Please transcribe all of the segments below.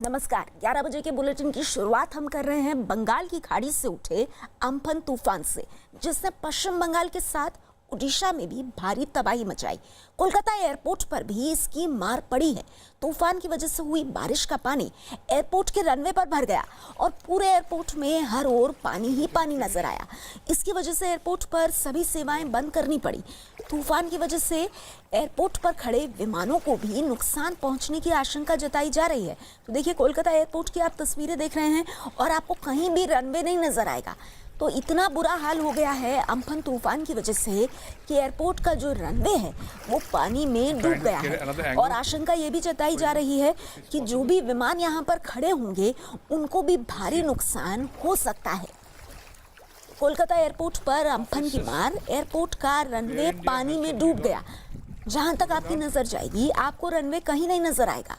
नमस्कार। 11 बजे के बुलेटिन की शुरुआत हम कर रहे हैं बंगाल की खाड़ी से उठे अम्फन तूफान से, जिसने पश्चिम बंगाल के साथ उड़ीसा में भी भारी तबाही मचाई। कोलकाता एयरपोर्ट पर भी इसकी मार पड़ी है। तूफान की वजह से हुई बारिश का पानी एयरपोर्ट के रनवे पर भर गया और पूरे एयरपोर्ट में हर ओर पानी ही पानी नजर आया। इसकी वजह से एयरपोर्ट पर सभी सेवाएं बंद करनी पड़ी। तूफान की वजह से एयरपोर्ट पर खड़े विमानों को भी नुकसान पहुंचने की आशंका जताई जा रही है। तो देखिए, कोलकाता एयरपोर्ट की आप तस्वीरें देख रहे हैं और आपको कहीं भी रनवे नहीं नजर आएगा। तो इतना बुरा हाल हो गया है अम्फन तूफान की वजह से कि एयरपोर्ट का जो रनवे है वो पानी में डूब गया है और आशंका ये भी जताई जा रही है कि जो भी विमान यहाँ पर खड़े होंगे उनको भी भारी नुकसान हो सकता है। कोलकाता एयरपोर्ट पर अम्फन की मार, एयरपोर्ट का रनवे पानी में डूब गया। जहां तक आपकी नजर जाएगी आपको रनवे कहीं नहीं नजर आएगा।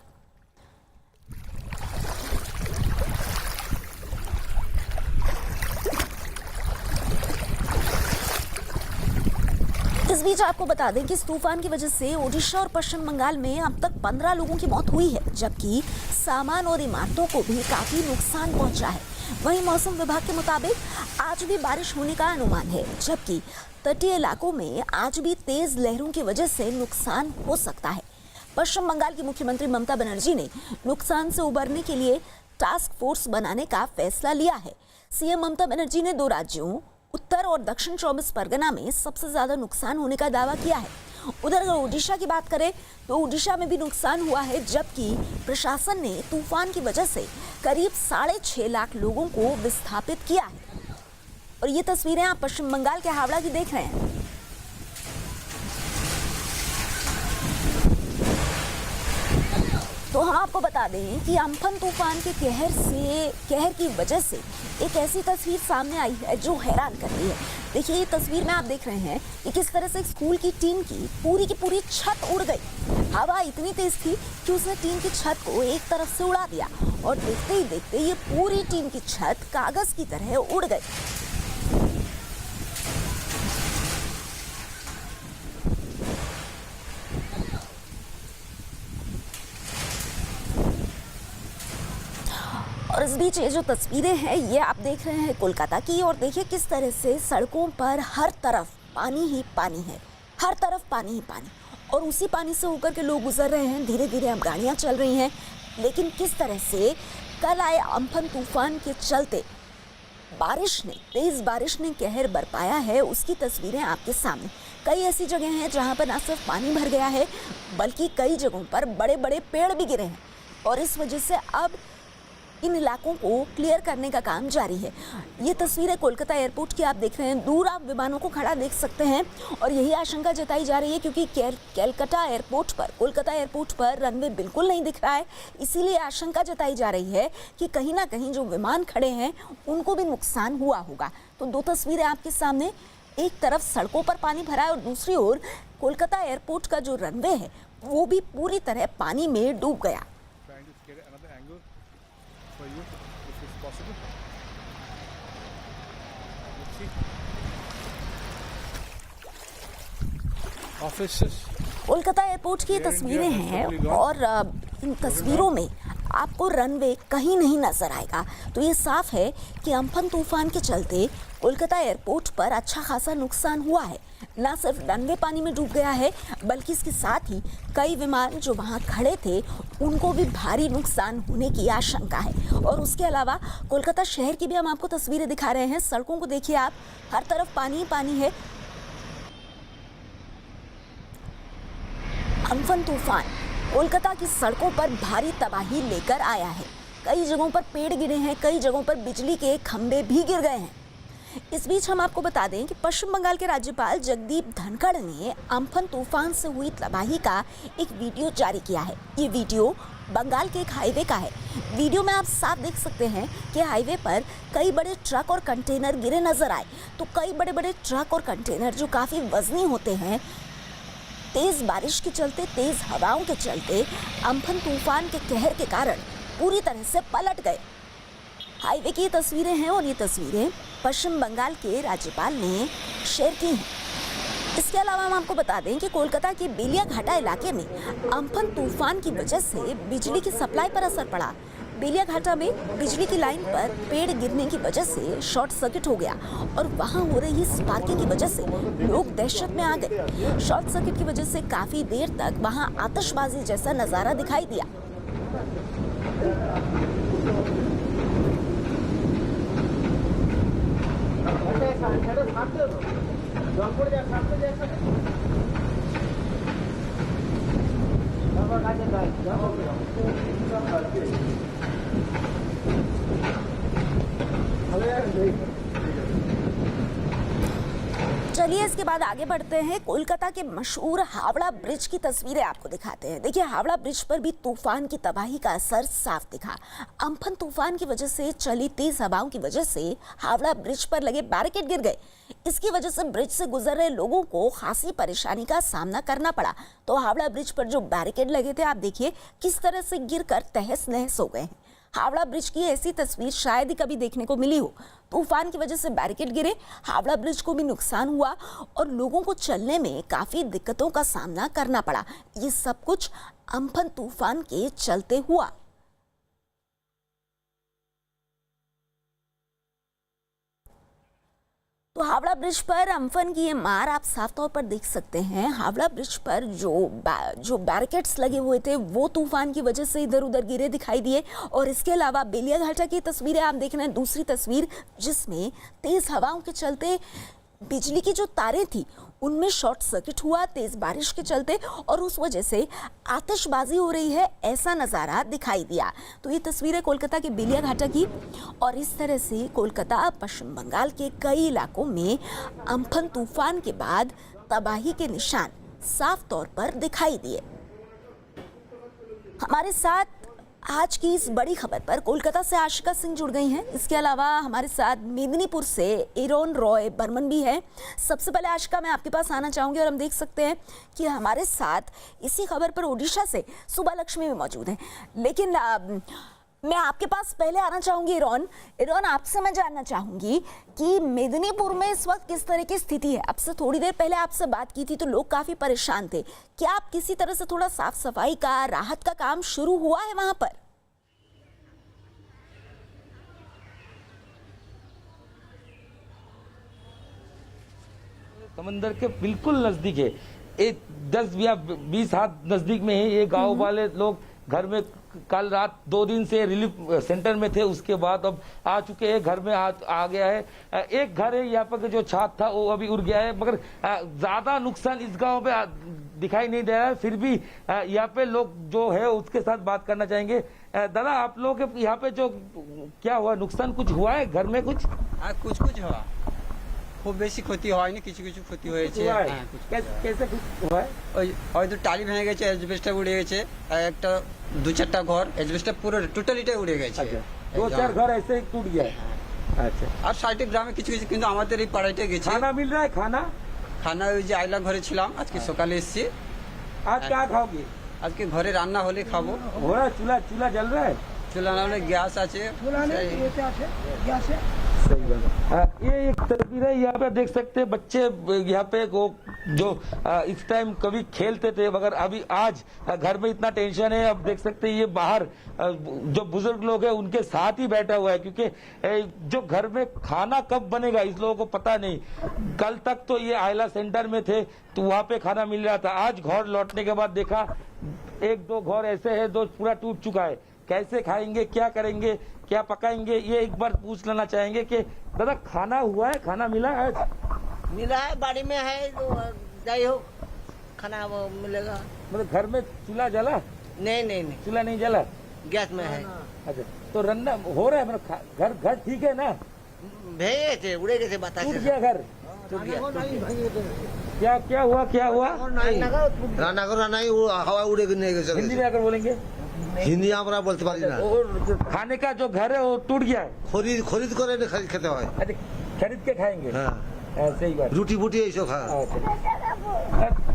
इस बीच आपको बता दें कि इस तूफान की वजह से ओडिशा और पश्चिम बंगाल में अब तक 15 लोगों की मौत हुई है, जबकि सामान और इमारतों को भी काफी नुकसान पहुंचा है। वहीं मौसम विभाग के मुताबिक आज भी बारिश होने का अनुमान है, जबकि तटीय इलाकों में आज भी तेज लहरों की वजह से नुकसान हो सकता है। पश्चिम बंगाल की मुख्यमंत्री ममता बनर्जी ने नुकसान से उबरने के लिए टास्क फोर्स बनाने का फैसला लिया है। सीएम ममता बनर्जी ने 2 राज्यों उत्तर और दक्षिण 24 परगना में सबसे ज्यादा नुकसान होने का दावा किया है। उधर अगर ओडिशा की बात करें तो ओडिशा में भी नुकसान हुआ है, जबकि प्रशासन ने तूफान की वजह से करीब 6.5 लाख लोगों को विस्थापित किया है। और ये तस्वीरें आप पश्चिम बंगाल के हावड़ा की देख रहे हैं। तो हम आपको बता दें कि अम्फन तूफान के कहर की वजह से एक ऐसी तस्वीर सामने आई है जो हैरान करती है। देखिए, ये तस्वीर में आप देख रहे हैं कि किस तरह से स्कूल की टीन की पूरी छत उड़ गई। हवा इतनी तेज थी कि उसने टीन की छत को एक तरफ से उड़ा दिया और देखते ही देखते ये पूरी टीन की छत कागज की तरह उड़ गई। और इस बीच ये जो तस्वीरें हैं ये आप देख रहे हैं कोलकाता की, और देखिए किस तरह से सड़कों पर हर तरफ पानी ही पानी है, हर तरफ पानी ही पानी, और उसी पानी से होकर के लोग गुजर रहे हैं। धीरे धीरे अब गाड़ियाँ चल रही हैं, लेकिन किस तरह से कल आए अम्फन तूफान के चलते तेज बारिश ने कहर बरपाया है, उसकी तस्वीरें आपके सामने। कई ऐसी जगह हैं जहाँ पर न सिर्फ पानी भर गया है बल्कि कई जगहों पर बड़े बड़े पेड़ भी गिरे हैं, और इस वजह से अब इन इलाकों को क्लियर करने का काम जारी है। ये तस्वीरें कोलकाता एयरपोर्ट की आप देख रहे हैं। दूर आप विमानों को खड़ा देख सकते हैं और यही आशंका जताई जा रही है क्योंकि कोलकाता एयरपोर्ट पर रनवे बिल्कुल नहीं दिख रहा है। इसीलिए आशंका जताई जा रही है कि कहीं ना कहीं जो विमान खड़े हैं उनको भी नुकसान हुआ होगा। तो 2 तस्वीरें आपके सामने, एक तरफ सड़कों पर पानी भरा है और दूसरी ओर कोलकाता एयरपोर्ट का जो रनवे है वो भी पूरी तरह पानी में डूब गया। For you, if it's possible. Let's see. Kolkata airport की तस्वीरें हैं और इन तस्वीरों में आपको रनवे कहीं नहीं नजर आएगा। तो ये साफ है कि अम्फन तूफान के चलते कोलकाता एयरपोर्ट पर अच्छा खासा नुकसान हुआ है। न सिर्फ रनवे पानी में डूब गया है बल्कि इसके साथ ही कई विमान जो वहां खड़े थे उनको भी भारी नुकसान होने की आशंका है। और उसके अलावा कोलकाता शहर की भी हम आपको तस्वीरें दिखा रहे हैं। सड़कों को देखिए आप, हर तरफ पानी ही पानी है। अम्फन तूफान कोलकाता की सड़कों पर भारी तबाही लेकर आया है। कई जगहों पर पेड़ गिरे हैं, कई जगहों पर बिजली के खंभे भी गिर गए हैं। इस बीच हम आपको बता दें कि पश्चिम बंगाल के राज्यपाल जगदीप धनखड़ ने अम्फन तूफान से हुई तबाही का एक वीडियो जारी किया है। ये वीडियो बंगाल के एक हाईवे का है। वीडियो में आप साफ देख सकते हैं कि हाईवे पर कई बड़े ट्रक और कंटेनर गिरे नजर आए। तो कई बड़े बड़े ट्रक और कंटेनर जो काफ़ी वजनी होते हैं, तेज बारिश के चलते, तेज हवाओं के चलते अम्फन तूफान के कहर के कारण पूरी तरह से पलट गए। हाईवे की तस्वीरें हैं और ये तस्वीरें पश्चिम बंगाल के राज्यपाल ने शेयर की हैं। इसके अलावा हम आपको बता दें कि कोलकाता के बेलिया घाटा इलाके में अम्फन तूफान की वजह से बिजली की सप्लाई पर असर पड़ा। बेलिया घाटा में बिजली की लाइन पर पेड़ गिरने की वजह से शॉर्ट सर्किट हो गया और वहां हो रही स्पार्किंग की वजह से लोग दहशत में आ गए। शॉर्ट सर्किट की वजह से काफी देर तक वहां आतिशबाजी जैसा नजारा दिखाई दिया। चलिए इसके बाद आगे बढ़ते हैं। कोलकाता के मशहूर हावड़ा ब्रिज की तस्वीरें आपको दिखाते हैं। देखिए, हावड़ा ब्रिज पर भी तूफान की तबाही का असर साफ दिखा। अम्फन तूफान की वजह से चली तेज हवाओं की वजह से हावड़ा ब्रिज पर लगे बैरिकेड गिर गए। इसकी वजह से ब्रिज से गुजर रहे लोगों को खासी परेशानी का सामना करना पड़ा। तो हावड़ा ब्रिज पर जो बैरिकेड लगे थे, आप देखिए किस तरह से गिरकर तहस नहस हो गए हैं। हावड़ा ब्रिज की ऐसी तस्वीर शायद ही कभी देखने को मिली हो। तूफान की वजह से बैरिकेड गिरे, हावड़ा ब्रिज को भी नुकसान हुआ और लोगों को चलने में काफी दिक्कतों का सामना करना पड़ा। ये सब कुछ अम्फन तूफान के चलते हुआ। तो हावड़ा ब्रिज पर अम्फन की ये मार आप साफ तौर पर देख सकते हैं। हावड़ा ब्रिज पर जो बैरिकेड्स लगे हुए थे वो तूफान की वजह से इधर उधर गिरे दिखाई दिए। और इसके अलावा बेलिया घाटा की तस्वीरें आप देख रहे हैं। दूसरी तस्वीर जिसमें तेज हवाओं के चलते बिजली की जो तारें थी उनमें शॉर्ट सर्किट हुआ तेज बारिश के चलते और उस वजह से आतिशबाजी हो रही है, ऐसा नज़ारा दिखाई दिया। तो ये तस्वीर है कोलकाता के बेलिया घाटा की। और इस तरह से कोलकाता पश्चिम बंगाल के कई इलाकों में अम्फन तूफान के बाद तबाही के निशान साफ तौर पर दिखाई दिए। हमारे साथ आज की इस बड़ी खबर पर कोलकाता से आशिका सिंह जुड़ गई हैं। इसके अलावा हमारे साथ मेदिनीपुर से एरोन रॉय बर्मन भी है। सबसे पहले आशिका, मैं आपके पास आना चाहूंगी और हम देख सकते हैं कि हमारे साथ इसी खबर पर ओडिशा से सुबह लक्ष्मी भी मौजूद हैं। लेकिन मैं आपके पास पहले आना चाहूंगी एरोन, आपसे मैं जानना चाहूंगी कि मेदिनीपुर में इस वक्त किस तरह की स्थिति है। अब से थोड़ी देर पहले आपसे बात की थी तो लोग काफी परेशान थे। क्या आप किसी तरह से थोड़ा साफ सफाई का, राहत का काम शुरू हुआ है वहां पर? समंदर के बिल्कुल नजदीक है, एक 10 या 20 हाथ नजदीक में है। ये गांव वाले लोग घर में कल रात 2 दिन से रिलीफ सेंटर में थे, उसके बाद अब आ चुके हैं, घर में आ गया है। एक घर है यहाँ पर जो छत था वो अभी उड़ गया है, मगर ज्यादा नुकसान इस गांव पे दिखाई नहीं दे रहा है। फिर भी यहाँ पे लोग जो है उसके साथ बात करना चाहेंगे। दादा, आप लोग यहाँ पे जो क्या हुआ, नुकसान कुछ हुआ है घर में? कुछ कुछ हुआ, খুব বেশি ক্ষতি হয়নি, কিছু কিছু ক্ষতি হয়েছে। कैसे कुछ हुआ है? হয়তো টালি ভেঙে গেছে, এজবেস্টটা উড়ে গেছে, আর একটা 2-4টা ঘর এজবেস্টটা পুরো টোটালিটাই উড়ে গেছে। 2-4 घर ऐसे टूट गया है। अच्छा, আর সাইডে গ্রামে কিছু কিছু, কিন্তু আমাদের এই পাড়াইতে গেছে। खाना मिल रहा है? খানা ওই যে আইলা ঘরে ছিলাম, আজকে সকালে এসেছি। आज क्या खाओगे? আজকে ঘরে রান্না হলে খাবো। हो रहा है? चूल्हा जल रहा है? চুলা না হলে গ্যাস আছে। ये एक तस्वीर है, यहाँ पे देख सकते हैं बच्चे यहाँ पे वो जो इस टाइम कभी खेलते थे, मगर अभी आज घर में इतना टेंशन है। अब देख सकते हैं ये बाहर जो बुजुर्ग लोग हैं उनके साथ ही बैठा हुआ है, क्योंकि जो घर में खाना कब बनेगा इस लोगों को पता नहीं। कल तक तो ये आयला सेंटर में थे तो वहाँ पे खाना मिल रहा था, आज घर लौटने के बाद देखा 1-2 घर ऐसे है जो पूरा टूट चुका है। कैसे खाएंगे, क्या करेंगे, क्या पकाएंगे, ये एक बार पूछ लेना चाहेंगे कि दादा खाना हुआ है, खाना मिला है? मिला है, बाड़ी में है, तो जाइए हो खाना वो मिलेगा। मतलब घर में चूल्हा जला? नहीं, चूल्हा नहीं जला, गैस में है। अच्छा, तो रन्ना हो रहा है, मतलब घर ठीक है ना? भेजे थे, उड़े गए थे, बतासे टूट गया घर? टूट गया। क्या हुआ? রান্নাঘর হাওয়া উড়ে নিয়ে গেছে। हिंदी में अगर बोलेंगे? হিন্দি আমরা বলতে পারি না। और खाने का जो घर है वो टूट गया है? খরিদ করে খেতে হয়। अच्छा, खरीद के खाएंगे? হ্যাঁ, सही बात। রুটি বুটি এইসব খায়। अच्छा।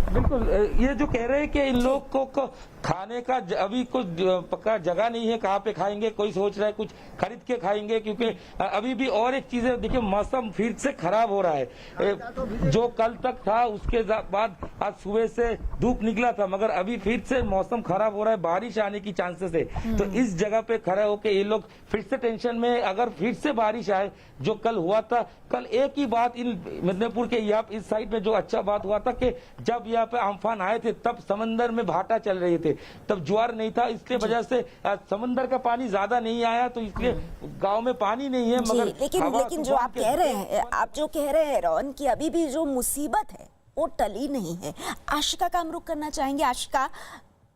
बिल्कुल, ये जो कह रहे हैं कि इन लोग को खाने का अभी कुछ पक्का जगह नहीं है, कहाँ पे खाएंगे, कोई सोच रहा है कुछ खरीद के खाएंगे, क्योंकि अभी भी और एक चीज है, देखिए मौसम फिर से खराब हो रहा है। जो कल तक था उसके बाद आज सुबह से धूप निकला था, मगर अभी फिर से मौसम खराब हो रहा है, बारिश आने की चांसेस है। तो इस जगह पे खड़े होके ये लोग फिर से टेंशन में, अगर फिर से बारिश आए जो कल हुआ था। कल एक ही बात इन मिदनापुर के यहाँ इस साइड में जो अच्छा बात हुआ था कि जब यहाँ पे अम्फान आए थे तब समंदर में भाटा चल रहे थे, तब ज्वार नहीं था, इसके वजह से समंदर का पानी ज्यादा नहीं आया, तो इसलिए गांव में पानी नहीं है। मगर लेकिन जो आप कह रहे हैं, रोहन, कि अभी भी जो मुसीबत है वो टली नहीं है। आशिका का हम रुख करना चाहेंगे। आशिका,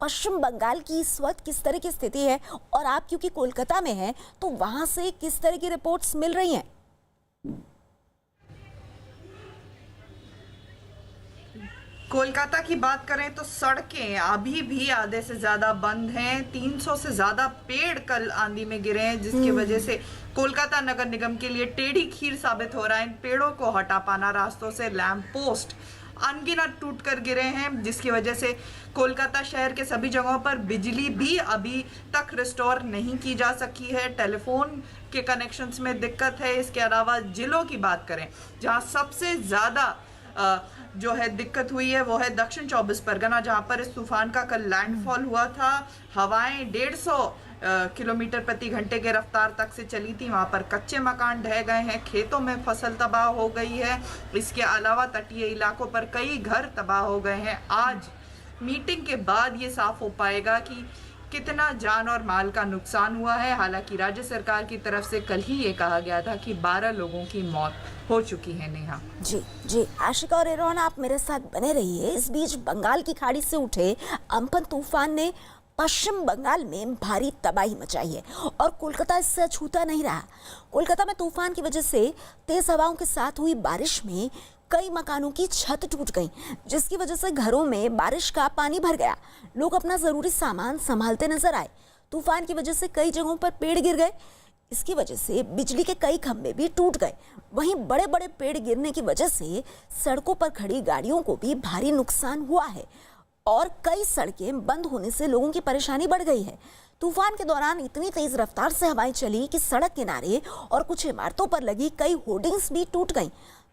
पश्चिम बंगाल की इस वक्त किस तरह की स्थिति है, और आप क्योंकि कोलकाता में हैं तो वहां से किस तरह की रिपोर्ट्स मिल रही हैं? कोलकाता की बात करें तो सड़कें अभी भी आधे से ज्यादा बंद हैं। 300 से ज्यादा पेड़ कल आंधी में गिरे हैं, जिसकी वजह से कोलकाता नगर निगम के लिए टेढ़ी खीर साबित हो रहा है इन पेड़ों को हटा पाना रास्तों से। लैंप पोस्ट अनगिनत टूट कर गिरे हैं, जिसकी वजह से कोलकाता शहर के सभी जगहों पर बिजली भी अभी तक रिस्टोर नहीं की जा सकी है। टेलीफोन के कनेक्शंस में दिक्कत है। इसके अलावा जिलों की बात करें जहां सबसे ज्यादा जो है दिक्कत हुई है वो है दक्षिण 24 परगना, जहां पर इस तूफान का कल लैंडफॉल हुआ था। हवाएं 150 किलोमीटर प्रति घंटे के रफ्तार तक से चली थी। वहां पर कच्चे मकान ढह गए हैं, खेतों में फसल तबाह हो गई है। इसके अलावा तटीय इलाकों पर कई घर तबाह हो गए हैं। आज मीटिंग के बाद ये साफ हो पाएगा कि कितना जान और माल का नुकसान हुआ है। हालांकि राज्य सरकार की तरफ से कल ही ये कहा गया था कि 12 लोगों की मौत हो चुकी है। नेहा जी आशिका और रोहन, आप मेरे साथ बने रहिए। इस बीच बंगाल की खाड़ी से उठे अम्फन तूफान ने पश्चिम बंगाल में भारी तबाही मचाई है और कोलकाता इससे अछूता नहीं रहा। कोलकाता में तूफान की वजह से तेज हवाओं के साथ हुई बारिश में कई मकानों की छत टूट गई, जिसकी वजह से घरों में बारिश का पानी भर गया। लोग अपना जरूरी सामान संभालते नजर आए। तूफान की वजह से कई जगहों पर पेड़ गिर गए। इसकी वजह से बिजली के कई खंभे भी टूट गए। वहीं बड़े बड़े पेड़ गिरने की वजह से सड़कों पर खड़ी गाड़ियों को भी भारी नुकसान हुआ है और कई सड़कें बंद होने से लोगों की परेशानी बढ़ गई है। तूफान के दौरान इतनी तेज रफ्तार से हवाएं चली कि सड़क किनारे और कुछ इमारतों पर लगी कई होर्डिंग्स भी टूट गईं।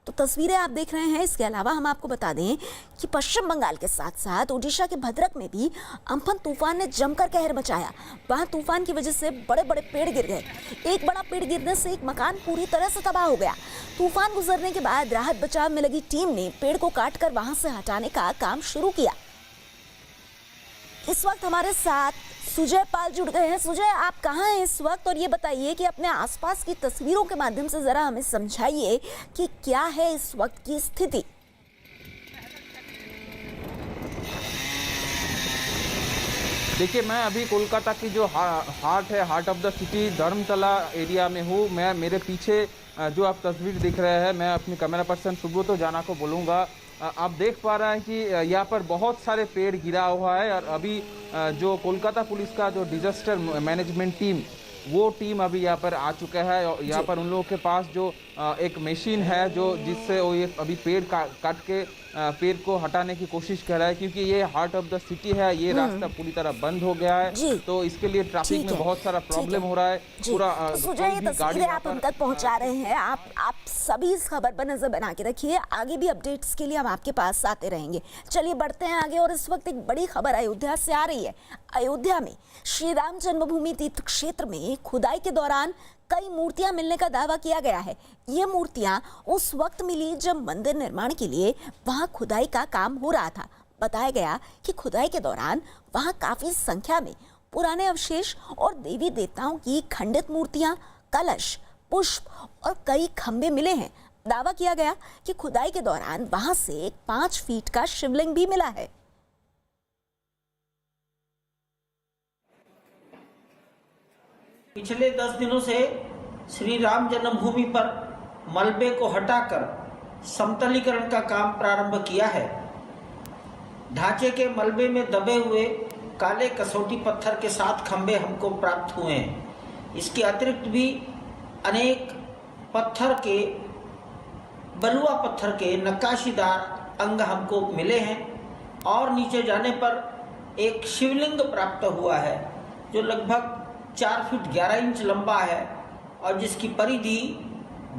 तो तस्वीरें आप देख रहे हैं। इसके अलावा हम आपको बता दें कि पश्चिम बंगाल के साथ साथ ओडिशा के भद्रक में भी अम्फन तूफान ने जमकर कहर मचाया। वहां तूफान की वजह से बड़े बड़े पेड़ गिर गए। एक बड़ा पेड़ गिरने से एक मकान पूरी तरह से तबाह हो गया। तूफान गुजरने के बाद राहत बचाव में लगी टीम ने पेड़ को काटकर वहां से हटाने का काम शुरू किया। इस वक्त हमारे साथ सुजय पाल जुड़ गए हैं। सुजय, आप कहाँ हैं इस वक्त, और ये बताइए कि अपने आसपास की तस्वीरों के माध्यम से जरा हमें समझाइए कि क्या है इस वक्त की स्थिति। देखिए, मैं अभी कोलकाता की जो heart of the city Dharmatala area में हूँ। मैं मेरे पीछे जो आप तस्वीर दिख रहे हैं, मैं अपनी कैमरा पर्सन सुब्रतो जाना को बोलूँगा। आप देख पा रहे हैं कि यहाँ पर बहुत सारे पेड़ गिरा हुआ है और अभी जो कोलकाता पुलिस का जो डिजास्टर मैनेजमेंट टीम, वो टीम अभी यहाँ पर आ चुका है। और यहाँ पर उन लोगों के पास जो एक मशीन है जो जिससे वो ये अभी पेड़ काट के पेड़ को हटाने की कोशिश कर रहा है, क्योंकि ये हार्ट ऑफ द सिटी है, ये रास्ता पूरी तरह बंद हो गया है। तो इसके लिए ट्रैफिक में बहुत सारा प्रॉब्लम हो रहा है। पूरा सुजय, ये तस्वीरें आप हम तक पहुंचा रहे हैं। आप सभी इस खबर पर नजर बना के रखिए। आगे भी अपडेट्स के लिए हम आपके पास आते रहेंगे। चलिए बढ़ते हैं आगे। और इस वक्त एक बड़ी खबर अयोध्या से आ रही है। अयोध्या में श्री राम जन्मभूमि तीर्थ क्षेत्र में खुदाई के दौरान कई मूर्तियां मिलने का दावा किया गया है। ये मूर्तियां उस वक्त मिली जब मंदिर निर्माण के लिए वहां खुदाई का काम हो रहा था। बताया गया कि खुदाई के दौरान वहां काफी संख्या में पुराने अवशेष और देवी देवताओं की खंडित मूर्तियां, कलश, पुष्प और कई खंबे मिले हैं। दावा किया गया कि खुदाई के दौरान वहां से एक 5 फीट का शिवलिंग भी मिला है। पिछले 10 दिनों से श्री राम जन्मभूमि पर मलबे को हटाकर समतलीकरण का काम प्रारंभ किया है। ढांचे के मलबे में दबे हुए काले कसौटी पत्थर के 7 खंबे हमको प्राप्त हुए हैं। इसके अतिरिक्त भी अनेक बलुआ पत्थर के नक्काशीदार अंग हमको मिले हैं। और नीचे जाने पर एक शिवलिंग प्राप्त हुआ है जो लगभग 4 फीट 11 इंच लंबा है और जिसकी परिधि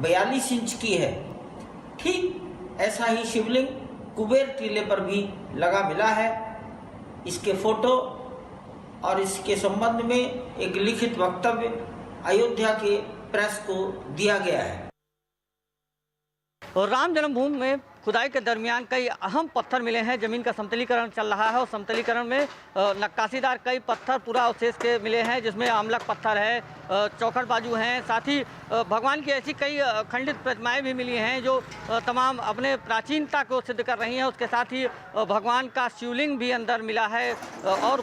42 इंच की है। ठीक ऐसा ही शिवलिंग कुबेर टीले पर भी लगा मिला है। इसके फोटो और इसके संबंध में एक लिखित वक्तव्य अयोध्या के प्रेस को दिया गया है। और राम जन्मभूमि में खुदाई के दरमियान कई अहम पत्थर मिले हैं। जमीन का समतलीकरण चल रहा है और समतलीकरण में नक्काशीदार कई पत्थर पूरा अवशेष के मिले हैं, जिसमें आमलक पत्थर है, चौखट बाजू हैं, साथ ही भगवान की ऐसी कई खंडित प्रतिमाएं भी मिली हैं जो तमाम अपने प्राचीनता को सिद्ध कर रही हैं। उसके साथ ही भगवान का शिवलिंग भी अंदर मिला है और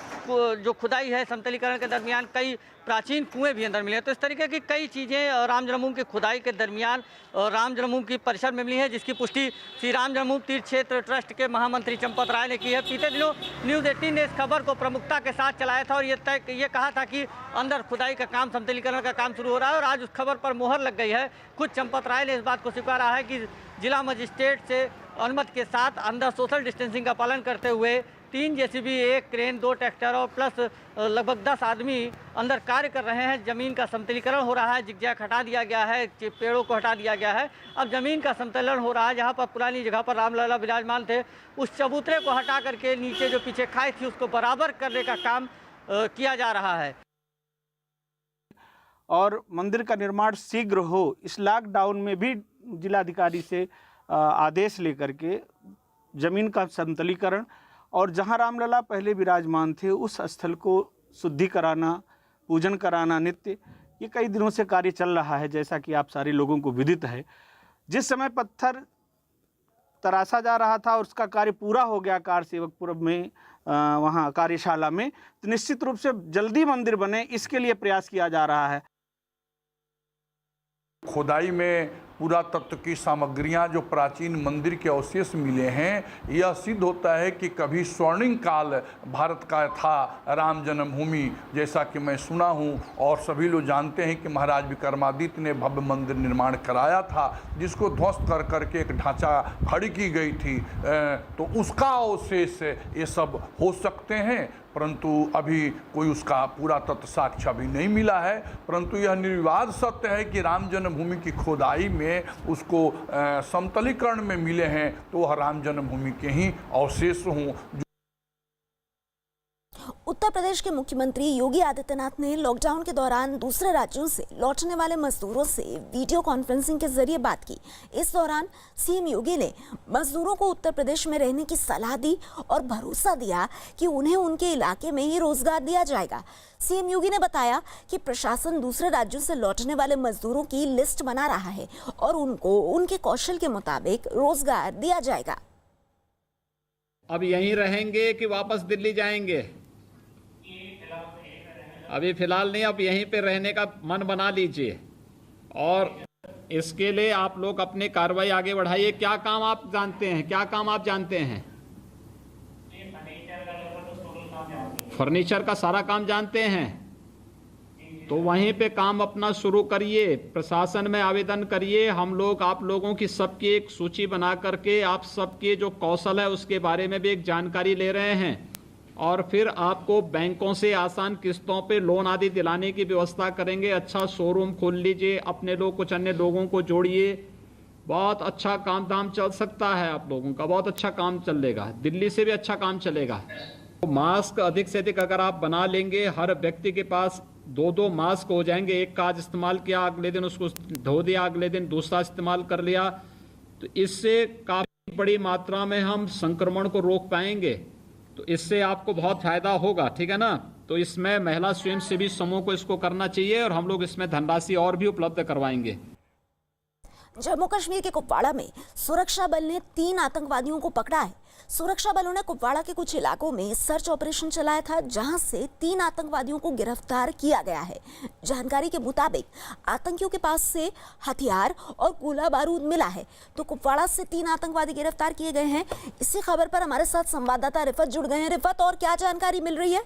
जो खुदाई है समतलीकरण के दरमियान कई प्राचीन कुएं भी अंदर मिले हैं। तो इस तरीके की कई चीज़ें राम जन्मभूमि की खुदाई के दरमियान राम जन्मभूमि की परिसर में मिली है, जिसकी पुष्टि श्री राम जन्मभूमि तीर्थ क्षेत्र ट्रस्ट के महामंत्री चंपत राय ने की है। बीते दिनों न्यूज़ 18 ने इस खबर को प्रमुखता के साथ चलाया था और ये कहा था कि अंदर खुदाई का काम, समतलीकरण का काम शुरू हो रहा है और आज उस खबर पर मोहर लग गई है। खुद चंपत राय ने इस बात को स्वीकारा है कि जिला मजिस्ट्रेट से अनुमति के साथ अंदर सोशल डिस्टेंसिंग का पालन करते हुए 3 जेसीबी, 1 क्रेन, 2 ट्रैक्टर और प्लस लगभग 10 आदमी अंदर कार्य कर रहे हैं। ज़मीन का समतलीकरण हो रहा है, जिगजैग हटा दिया गया है, पेड़ों को हटा दिया गया है। अब ज़मीन का समतलीकरण हो रहा है। जहाँ पर पुरानी जगह पर रामलला विराजमान थे, उस चबूतरे को हटा करके नीचे जो पीछे खाई थी उसको बराबर करने का काम किया जा रहा है। और मंदिर का निर्माण शीघ्र हो, इस लॉकडाउन में भी जिलाधिकारी से आदेश लेकर के ज़मीन का समतलीकरण और जहां रामलला पहले विराजमान थे उस स्थल को शुद्धि कराना, पूजन कराना नित्य, ये कई दिनों से कार्य चल रहा है। जैसा कि आप सारे लोगों को विदित है, जिस समय पत्थर तराशा जा रहा था और उसका कार्य पूरा हो गया कार सेवकपुर में वहाँ कार्यशाला में, तो निश्चित रूप से जल्दी मंदिर बने इसके लिए प्रयास किया जा रहा है। खुदाई में पुरातत्व की सामग्रियां जो प्राचीन मंदिर के अवशेष मिले हैं, यह सिद्ध होता है कि कभी स्वर्णिम काल भारत का था राम जन्मभूमि, जैसा कि मैं सुना हूं और सभी लोग जानते हैं कि महाराज विक्रमादित्य ने भव्य मंदिर निर्माण कराया था, जिसको ध्वस्त कर करके एक ढांचा खड़ी की गई थी। तो उसका अवशेष ये सब हो सकते हैं, परंतु अभी कोई उसका पूरा तत्व साक्ष्य भी नहीं मिला है। परंतु यह निर्विवाद सत्य है कि राम जन्मभूमि की खुदाई में उसको समतलीकरण में मिले हैं, तो वह राम जन्मभूमि के ही अवशेष हों। उत्तर प्रदेश के मुख्यमंत्री योगी आदित्यनाथ ने लॉकडाउन के दौरान दूसरे राज्यों से लौटने वाले मजदूरों से वीडियो कॉन्फ्रेंसिंग के जरिए बात की। इस दौरान सीएम योगी ने मजदूरों को उत्तर प्रदेश में रहने की सलाह दी और भरोसा दिया कि उन्हें उनके इलाके में ही रोजगार दिया जाएगा। सीएम योगी ने बताया कि प्रशासन दूसरे राज्यों से लौटने वाले मजदूरों की लिस्ट बना रहा है और उनको उनके कौशल के मुताबिक रोजगार दिया जाएगा। अब यहीं रहेंगे कि वापस दिल्ली जाएंगे? अभी फिलहाल नहीं, अब यहीं पे रहने का मन बना लीजिए और इसके लिए आप लोग अपनी कार्रवाई आगे बढ़ाइए। क्या काम आप जानते हैं? क्या काम आप जानते हैं? फर्नीचर का सारा काम जानते हैं, तो वहीं पे काम अपना शुरू करिए। प्रशासन में आवेदन करिए। हम लोग आप लोगों की सबकी एक सूची बना करके आप सबके जो कौशल है उसके बारे में भी एक जानकारी ले रहे हैं और फिर आपको बैंकों से आसान किस्तों पे लोन आदि दिलाने की व्यवस्था करेंगे। अच्छा शोरूम खोल लीजिए, अपने लोग कुछ अन्य लोगों को जोड़िए, बहुत अच्छा काम धाम चल सकता है। आप लोगों का बहुत अच्छा काम चलेगा, दिल्ली से भी अच्छा काम चलेगा। मास्क अधिक से अधिक अगर आप बना लेंगे, हर व्यक्ति के पास 2-2 मास्क हो जाएंगे। एक का आज इस्तेमाल किया, अगले दिन उसको धो दिया, अगले दिन दूसरा इस्तेमाल कर लिया, तो इससे काफी बड़ी मात्रा में हम संक्रमण को रोक पाएंगे। तो इससे आपको बहुत फायदा होगा, ठीक है ना। तो इसमें महिला स्वयंसेवी समूह को इसको करना चाहिए और हम लोग इसमें धनराशि और भी उपलब्ध करवाएंगे। जम्मू कश्मीर के कुपवाड़ा में सुरक्षा बल ने 3 आतंकवादियों को पकड़ा है। सुरक्षा बलों ने कुपवाड़ा के कुछ इलाकों में सर्च ऑपरेशन चलाया था, जहां से 3 आतंकवादियों को गिरफ्तार किया गया है। जानकारी के मुताबिक आतंकियों के पास से हथियार और गोला बारूद मिला है। तो कुपवाड़ा से 3 आतंकवादी गिरफ्तार किए गए हैं। इसी खबर पर हमारे साथ संवाददाता रिफत जुड़ गए हैं। रिफत, और क्या जानकारी मिल रही है?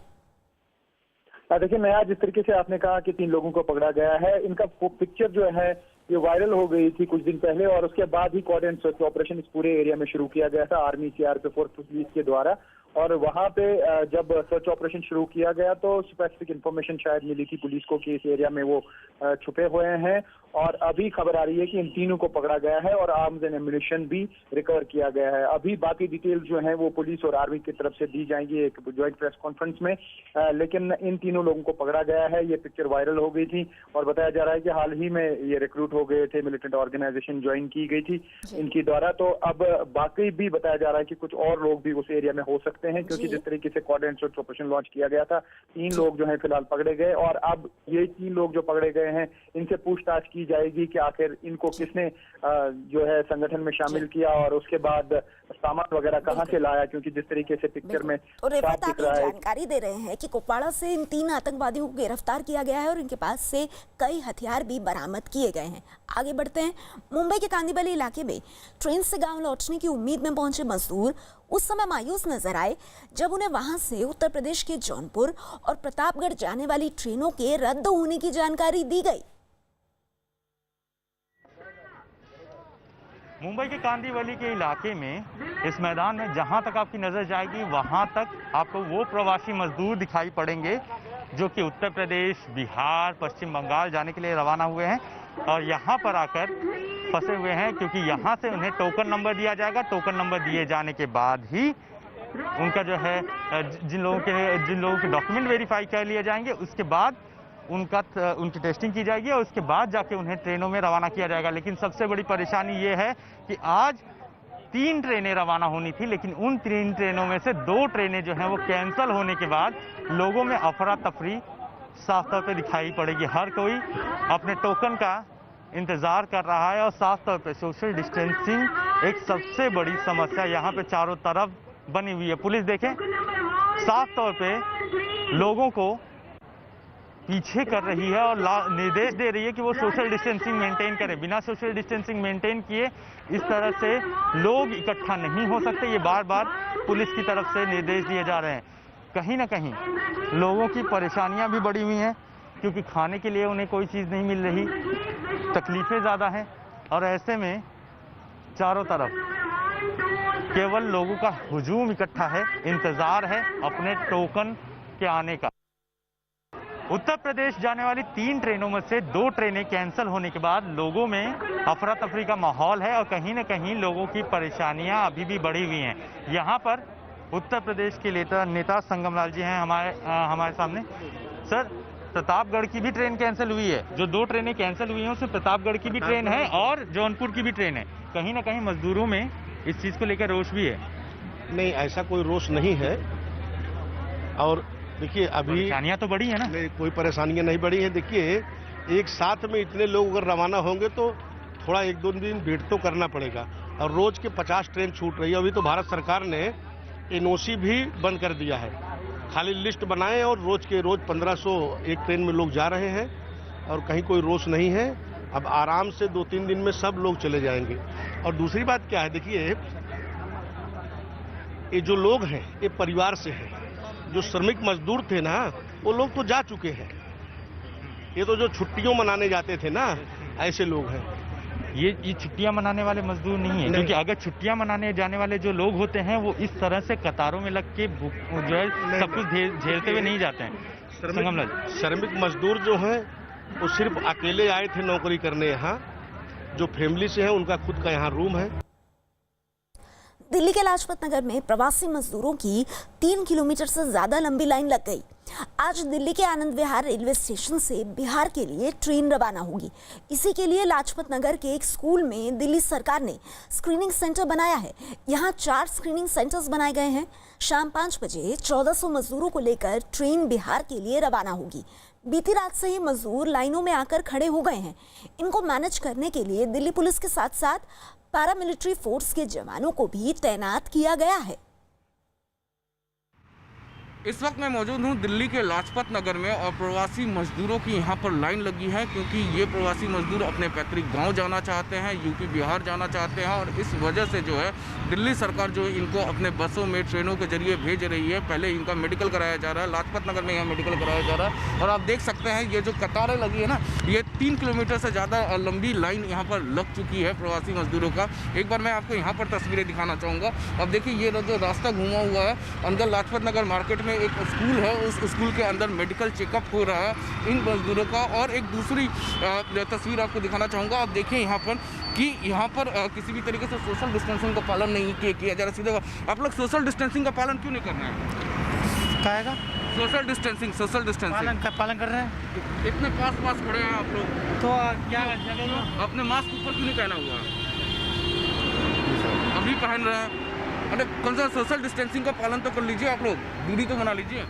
देखिए नया, जिस तरीके से आपने कहा कि 3 लोगों को पकड़ा गया है, इनका पिक्चर जो है ये वायरल हो गई थी कुछ दिन पहले और उसके बाद ही कोऑर्डिनेट सर्च ऑपरेशन इस पूरे एरिया में शुरू किया गया था आर्मी, सीआरपीएफ और पुलिस के द्वारा। और वहां पे जब सर्च ऑपरेशन शुरू किया गया तो स्पेसिफिक इंफॉर्मेशन शायद मिली थी पुलिस को कि इस एरिया में वो छुपे हुए हैं, और अभी खबर आ रही है कि इन तीनों को पकड़ा गया है और आर्म्स एंड एम्युनिशन भी रिकवर किया गया है। अभी बाकी डिटेल्स जो हैं वो पुलिस और आर्मी की तरफ से दी जाएंगी एक ज्वाइंट प्रेस कॉन्फ्रेंस में, लेकिन इन तीनों लोगों को पकड़ा गया है। ये पिक्चर वायरल हो गई थी और बताया जा रहा है कि हाल ही में ये रिक्रूट हो गए थे, मिलिटेंट ऑर्गेनाइजेशन ज्वाइन की गई थी इनकी द्वारा। तो अब बाकी भी बताया जा रहा है कि कुछ और लोग भी उस एरिया में हो सकते हैं, क्योंकि जिस तरीके से कोऑर्डिनेट सर्च ऑपरेशन लॉन्च किया गया था 3 लोग जो है फिलहाल पकड़े गए, और अब ये 3 लोग जो पकड़े गए हैं इनसे पूछताछ की जाएगी कि आखिर इनको किसने जो है संगठन में शामिल किया और उसके बाद सामान वगैरह कहां से लाया, क्योंकि जिस तरीके से पिक्चर में और रिफत आप ये जानकारी दे रहे हैं कि कुपवाड़ा से इन 3 आतंकवादियों को गिरफ्तार किया गया है और इनके पास से कई हथियार भी बरामद किए गए हैं। आगे बढ़ते हैं। मुंबई के कांदीवली इलाके में ट्रेन से गांव लौटने की उम्मीद में पहुंचे मजदूर उस समय मायूस नजर आए जब उन्हें वहां से उत्तर प्रदेश के जौनपुर और प्रतापगढ़ जाने वाली ट्रेनों के रद्द होने की जानकारी दी गई। मुंबई के कांदीवली के इलाके में इस मैदान में जहां तक आपकी नजर जाएगी वहां तक आपको वो प्रवासी मजदूर दिखाई पड़ेंगे जो कि उत्तर प्रदेश, बिहार, पश्चिम बंगाल जाने के लिए रवाना हुए हैं और यहां पर आकर फंसे हुए हैं, क्योंकि यहां से उन्हें टोकन नंबर दिया जाएगा। टोकन नंबर दिए जाने के बाद ही उनका जो है जिन लोगों के डॉक्यूमेंट वेरीफाई कर लिए जाएंगे, उसके बाद उनकी टेस्टिंग की जाएगी और उसके बाद जाके उन्हें ट्रेनों में रवाना किया जाएगा। लेकिन सबसे बड़ी परेशानी ये है कि आज 3 ट्रेनें रवाना होनी थी, लेकिन उन 3 ट्रेनों में से 2 ट्रेनें जो हैं वो कैंसिल होने के बाद लोगों में अफरा तफरी साफ तौर पे दिखाई पड़ेगी। हर कोई अपने टोकन का इंतजार कर रहा है और साफ तौर पे सोशल डिस्टेंसिंग एक सबसे बड़ी समस्या यहाँ पे चारों तरफ बनी हुई है। पुलिस देखें साफ तौर पे लोगों को पीछे कर रही है और निर्देश दे रही है कि वो सोशल डिस्टेंसिंग मेंटेन करें। बिना सोशल डिस्टेंसिंग मेंटेन किए इस तरह से लोग इकट्ठा नहीं हो सकते। ये बार बार पुलिस की तरफ से निर्देश दिए जा रहे हैं। कहीं ना कहीं लोगों की परेशानियां भी बढ़ी हुई हैं, क्योंकि खाने के लिए उन्हें कोई चीज़ नहीं मिल रही, तकलीफें ज़्यादा हैं और ऐसे में चारों तरफ केवल लोगों का हुजूम इकट्ठा है, इंतज़ार है अपने टोकन के आने का। उत्तर प्रदेश जाने वाली 3 ट्रेनों में से 2 ट्रेनें कैंसिल होने के बाद लोगों में अफरा तफरी का माहौल है और कहीं ना कहीं लोगों की परेशानियां अभी भी बढ़ी हुई हैं। यहाँ पर उत्तर प्रदेश के नेता संगम लाल जी हैं हमारे सामने। सर, प्रतापगढ़ की भी ट्रेन कैंसिल हुई है। जो 2 ट्रेनें कैंसिल हुई हैं उसमें प्रतापगढ़ की भी ट्रेन है और जौनपुर की भी ट्रेन है। कहीं ना कहीं मजदूरों में इस चीज़ को लेकर रोष भी है। नहीं, ऐसा कोई रोष नहीं है। और देखिए अभी परेशानियां तो बढ़ी है ना? नहीं, कोई परेशानियां नहीं बढ़ी है। देखिए एक साथ में इतने लोग अगर रवाना होंगे तो थोड़ा 1-2 दिन वेट तो करना पड़ेगा। और रोज के 50 ट्रेन छूट रही है। अभी तो भारत सरकार ने एनओसी भी बंद कर दिया है। खाली लिस्ट बनाए और रोज के रोज 1500 एक ट्रेन में लोग जा रहे हैं और कहीं कोई रोष नहीं है। अब आराम से 2-3 दिन में सब लोग चले जाएंगे। और दूसरी बात क्या है, देखिए ये जो लोग हैं ये परिवार से हैं। जो श्रमिक मजदूर थे ना वो लोग तो जा चुके हैं। ये तो जो छुट्टियों मनाने जाते थे ना ऐसे लोग हैं। ये छुट्टियां मनाने वाले मजदूर नहीं है, क्योंकि अगर छुट्टियां मनाने जाने वाले जो लोग होते हैं वो इस तरह से कतारों में लग के जो है सब कुछ झेलते हुए नहीं जाते हैं। श्रमिक मजदूर जो हैं वो सिर्फ अकेले आए थे नौकरी करने यहाँ। जो फैमिली से है उनका खुद का यहाँ रूम है। दिल्ली के लाजपत नगर में प्रवासी मजदूरों की 3 किलोमीटर से ज्यादा लंबी लाइन लग गई। आज दिल्ली के आनंद विहार रेलवे स्टेशन से बिहार के लिए ट्रेन रवाना होगी। इसी के लिए लाजपत नगर के एक स्कूल में दिल्ली सरकार ने स्क्रीनिंग सेंटर बनाया है। यहाँ 4 स्क्रीनिंग सेंटर्स बनाए गए हैं। शाम 5 बजे 1400 मजदूरों को लेकर ट्रेन बिहार के लिए रवाना होगी। बीती रात से ही मजदूर लाइनों में आकर खड़े हो गए हैं। इनको मैनेज करने के लिए दिल्ली पुलिस के साथ साथ पैरामिलिट्री फोर्स के जवानों को भी तैनात किया गया है। इस वक्त मैं मौजूद हूँ दिल्ली के लाजपत नगर में और प्रवासी मजदूरों की यहाँ पर लाइन लगी है क्योंकि ये प्रवासी मजदूर अपने पैतृक गांव जाना चाहते हैं, यूपी बिहार जाना चाहते हैं और इस वजह से जो है दिल्ली सरकार जो इनको अपने बसों में ट्रेनों के जरिए भेज रही है। पहले इनका मेडिकल कराया जा रहा है, लाजपत नगर में यहाँ मेडिकल कराया जा रहा है और आप देख सकते हैं ये जो कतारें लगी है ना, ये 3 किलोमीटर से ज़्यादा लंबी लाइन यहाँ पर लग चुकी है प्रवासी मजदूरों का। एक बार मैं आपको यहाँ पर तस्वीरें दिखाना चाहूँगा। अब देखिए ये जो रास्ता घूमा हुआ है, अंदर लाजपत नगर मार्केट में एक स्कूल है, उस स्कूल के अंदर मेडिकल चेकअप हो रहा है इन मजदूरों का। और एक दूसरी तस्वीर आपको दिखाना चाहूँगा। आप देखिए यहाँ पर कि यहाँ पर किसी भी तरीके से सोशल डिस्टेंसिंग का पालन नहीं किया जा रहा। सीधे आप लोग सोशल डिस्टेंसिंग का पालन क्यों नहीं कर रहे हैं? काहेगा सोशल डिस्टेंसिंग पालन कर रहे हैं। इतने पास खड़े हैं आप लोग, तो क्या अपने मास्क ऊपर क्यों नहीं पहना हुआ है? अभी पहन रहे हैं। अरे कौन सा सोशल डिस्टेंसिंग का पालन तो कर लीजिए, आप लोग दूरी तो बना लीजिए।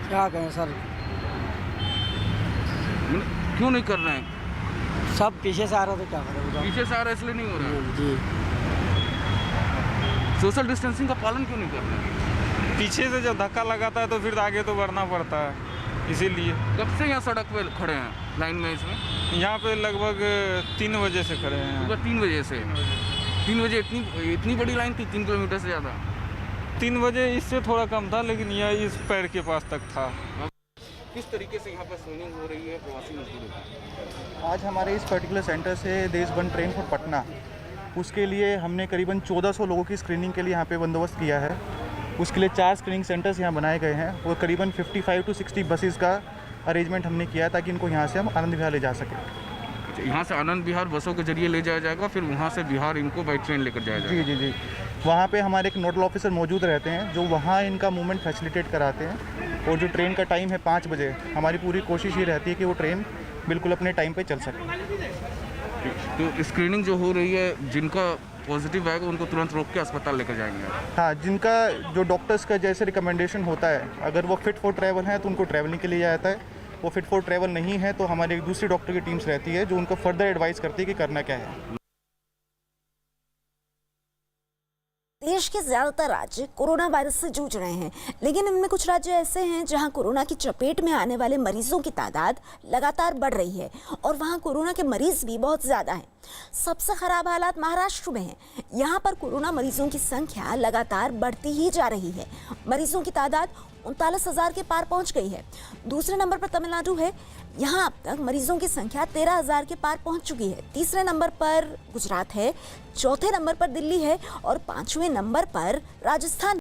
क्या करें सर, क्यों नहीं कर रहे हैं? सब पीछे से आ रहा, तो क्या करें? पीछे से आ रहा है इसलिए नहीं हो रहा है जी। सोशल डिस्टेंसिंग का पालन क्यों नहीं कर रहे हैं? पीछे से जब धक्का लगाता है तो फिर आगे तो बढ़ना पड़ता है, इसीलिए। कब से यहाँ सड़क पे खड़े हैं लाइन में? इसमें यहाँ पे लगभग 3 बजे से खड़े हैं। सुबह 3 बजे से 3 बजे इतनी बड़ी लाइन थी, 3 किलोमीटर से ज़्यादा। 3 बजे इससे थोड़ा कम था, लेकिन यह इस पैर के पास तक था। किस तरीके से यहाँ पर स्क्रीनिंग हो रही है प्रवासी मजदूरों की? आज हमारे इस पर्टिकुलर सेंटर से देश बन ट्रेन फॉर पटना, उसके लिए हमने करीबन 1400 लोगों की स्क्रीनिंग के लिए यहाँ पे बंदोबस्त किया है। उसके लिए 4 स्क्रीनिंग सेंटर्स यहाँ बनाए गए हैं और करीबन 55 to 60 बसेस का अरेंजमेंट हमने किया है ताकि इनको यहाँ से हम आनंद विहार ले जा सकें। यहाँ से आनंद विहार बसों के जरिए ले जाया जाएगा, फिर वहाँ से बिहार इनको बाई ट्रेन लेकर जाया जाएगा? जी जी जी। वहाँ पे हमारे एक नोडल ऑफिसर मौजूद रहते हैं जो वहाँ इनका मूवमेंट फैसिलिटेट कराते हैं। और जो ट्रेन का टाइम है 5 बजे, हमारी पूरी कोशिश ये रहती है कि वो ट्रेन बिल्कुल अपने टाइम पे चल सके। तो स्क्रीनिंग जो हो रही है, जिनका पॉजिटिव आएगा उनको तुरंत रोक के अस्पताल लेकर जाएंगे? हाँ, जिनका जो डॉक्टर्स का जैसे रिकमेंडेशन होता है, अगर वो फिट फॉर ट्रैवल है तो उनको ट्रैवलिंग के लिए जाता है। वो फिट फॉर ट्रैवल नहीं है तो हमारी एक दूसरी डॉक्टर की टीम्स रहती है जो उनको फर्दर एडवाइस करती है कि करना क्या है। देश के ज्यादातर राज्य कोरोना वायरस से जूझ रहे हैं, लेकिन इनमें कुछ राज्य ऐसे हैं जहां कोरोना की चपेट में आने वाले मरीजों की तादाद लगातार बढ़ रही है और वहां कोरोना के मरीज भी बहुत ज्यादा हैं। सबसे खराब हालात महाराष्ट्र में हैं। यहां पर कोरोना मरीजों की संख्या लगातार बढ़ती ही जा रही है। मरीजों की तादाद 39,000 के पार पहुंच गई है। दूसरे नंबर पर तमिलनाडु है। यहां अब तक मरीजों की संख्या 13,000 के पार पहुंच चुकी है। तीसरे नंबर पर गुजरात है, चौथे नंबर पर दिल्ली है और 5वें नंबर पर राजस्थान।